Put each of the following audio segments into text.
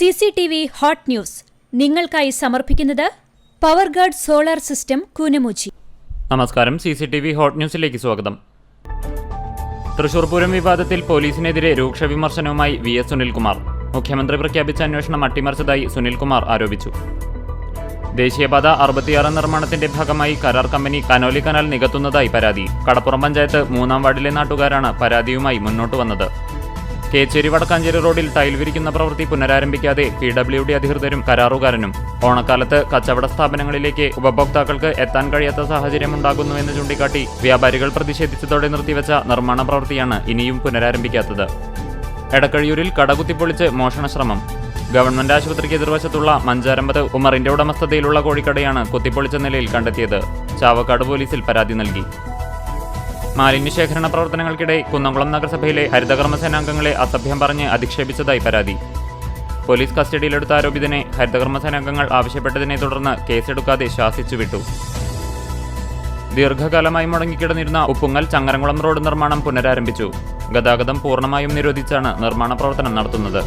CCTV hot news നിങ്ങൾക്കായി സമർപ്പിക്കുന്നത് Powerguard solar system Koonamuchi. നമസ്കാരം. CCTV ഹോട്ട് ന്യൂസിലേക്ക് സ്വാഗതം. തൃശൂർ പൂരം വിവാദത്തിൽ പോലീസിനെതിരെ രൂക്ഷ വിമർശനവുമായി VS സുനിൽകുമാർ. മുഖ്യമന്ത്രി പ്രഖ്യാപിച്ച അന്വേഷണം അട്ടിമറിച്ചതായി സുനിൽകുമാർ ആരോപിച്ചു. ദേശീയപാത 66 നിർമ്മാണത്തിന്റെ ഭാഗമായി കരാർ കമ്പനി കനോലി കനാൽ നികത്തുന്നതായി പരാതി. കടപ്പുറം പഞ്ചായത്ത് 3-ാം വാർഡിലെ നാട്ടുകാരാണ് പരാതിയുമായി മുന്നോട്ട് വന്നത്. കേച്ചേരി വടക്കാഞ്ചേരി റോഡിൽ ടൈൽ വിരിക്കുന്ന പ്രവൃത്തി പുനരാരംഭിക്കാതെ PWD അധികൃതരും കരാറുകാരനും. ഓണക്കാലത്ത് കച്ചവട സ്ഥാപനങ്ങളിലേക്ക് ഉപഭോക്താക്കൾക്ക് എത്താൻ കഴിയാത്ത സാഹചര്യമുണ്ടാകുന്നുവെന്ന് ചൂണ്ടിക്കാട്ടി വ്യാപാരികൾ പ്രതിഷേധിച്ചതോടെ നിർത്തിവെച്ച നിർമ്മാണ പ്രവൃത്തിയാണ് ഇനിയും പുനരാരംഭിക്കാത്തത്. എടക്കഴിയൂരിൽ കട കുത്തിപ്പൊളിച്ച് മോഷണശ്രമം. ഗവൺമെന്റ് ആശുപത്രിക്ക് എതിർവശത്തുള്ള മഞ്ചാരമ്പത് ഉമറിന്റെ ഉടമസ്ഥതയിലുള്ള കോഴിക്കടയാണ് കുത്തിപ്പൊളിച്ച നിലയിൽ കണ്ടെത്തിയത്. ചാവക്കാട് പോലീസിൽ പരാതി നൽകി. മാലിന്യശേഖരണ പ്രവർത്തനങ്ങൾക്കിടെ കുന്നംകുളം നഗരസഭയിലെ ഹരിതകർമ്മസേനാംഗങ്ങളെ അസഭ്യം പറഞ്ഞ് അധിക്ഷേപിച്ചതായി പരാതി. പോലീസ് കസ്റ്റഡിയിലെടുത്ത ആരോപിതനെ ഹരിതകർമ്മസേനാംഗങ്ങൾ ആവശ്യപ്പെട്ടതിനെ തുടർന്ന് കേസെടുക്കാതെ ശാസിച്ചുവിട്ടു. ദീർഘകാലമായി മുടങ്ങിക്കിടന്നിരുന്ന ഉപ്പുങ്ങൽ ചങ്ങരംകുളം റോഡ് നിർമ്മാണം പുനരാരംഭിച്ചു. ഗതാഗതം പൂർണ്ണമായും നിരോധിച്ചാണ് നിർമ്മാണ പ്രവർത്തനം നടത്തുന്നത്.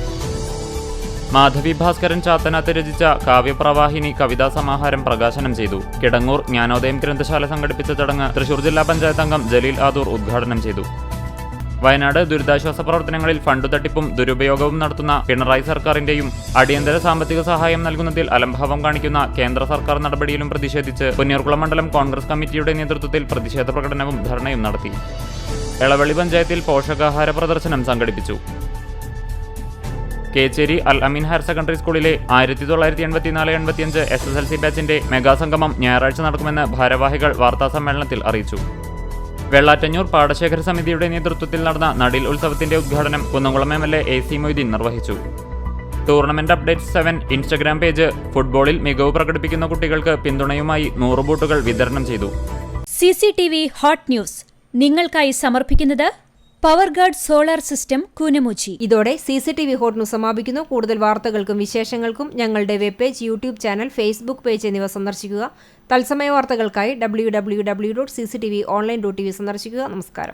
മാധവി ഭാസ്കരൻ ചാത്തനാത്ത് രചിച്ച കാവ്യപ്രവാഹിനി കവിതാ സമാഹാരം പ്രകാശനം ചെയ്തു. കിടങ്ങൂർ ജ്ഞാനോദയം ഗ്രന്ഥശാല സംഘടിപ്പിച്ച ചടങ്ങ് തൃശൂർ ജില്ലാ പഞ്ചായത്ത് അംഗം ജലീൽ ആദൂർ ഉദ്ഘാടനം ചെയ്തു. വയനാട് ദുരിതാശ്വാസ പ്രവർത്തനങ്ങളിൽ ഫണ്ട് തട്ടിപ്പും ദുരുപയോഗവും നടത്തുന്ന പിണറായി സർക്കാരിന്റെയും അടിയന്തര സാമ്പത്തിക സഹായം നൽകുന്നതിൽ അലംഭാവം കാണിക്കുന്ന കേന്ദ്ര സർക്കാർ നടപടിയിലും പ്രതിഷേധിച്ച് പുന്നയൂർകുളം മണ്ഡലം കോൺഗ്രസ് കമ്മിറ്റിയുടെ നേതൃത്വത്തിൽ പ്രതിഷേധ പ്രകടനവും ധർണയും നടത്തി. എളവള്ളി പഞ്ചായത്തിൽ പോഷകാഹാര പ്രദർശനം സംഘടിപ്പിച്ചു. കേച്ചേരി അൽ അമീൻ ഹയർ സെക്കൻഡറി സ്കൂളിലെ 1984-85 SSLC ബാച്ചിന്റെ മെഗാസംഗമം ഞായറാഴ്ച നടക്കുമെന്ന് ഭാരവാഹികൾ വാർത്താസമ്മേളനത്തിൽ അറിയിച്ചു. വെള്ളാറ്റഞ്ഞൂർ പാടശേഖര സമിതിയുടെ നേതൃത്വത്തിൽ നടന്ന നടീൽ ഉത്സവത്തിന്റെ ഉദ്ഘാടനം കുന്നംകുളം MLA AC മൊയ്തീൻ നിർവഹിച്ചു. ടൂർണമെന്റ് അപ്ഡേറ്റ്സ് 7 ഇൻസ്റ്റഗ്രാം പേജ് ഫുട്ബോളിൽ മികവ് പ്രകടിപ്പിക്കുന്ന കുട്ടികൾക്ക് പിന്തുണയുമായി 100 ബൂട്ടുകൾ വിതരണം ചെയ്തു. CCTV ഹോട്ട് ന്യൂസ് നിങ്ങൾക്കായി സമർപ്പിക്കുന്നത് പവർഗാർഡ് സോളാർ സിസ്റ്റം കൂനമുച്ചി. ഇതോടെ CCTV ഹോട്ട് ന്യൂസ് സമാപിക്കുന്നു. കൂടുതൽ വാർത്തകൾക്കും വിശേഷങ്ങൾക്കും ഞങ്ങളുടെ web page, YouTube channel, Facebook page എന്നിവ സന്ദർശിക്കുക. തത്സമയ വാർത്തകൾക്കായി www.cctv.online.tv സന്ദർശിക്കുക. നമസ്കാരം.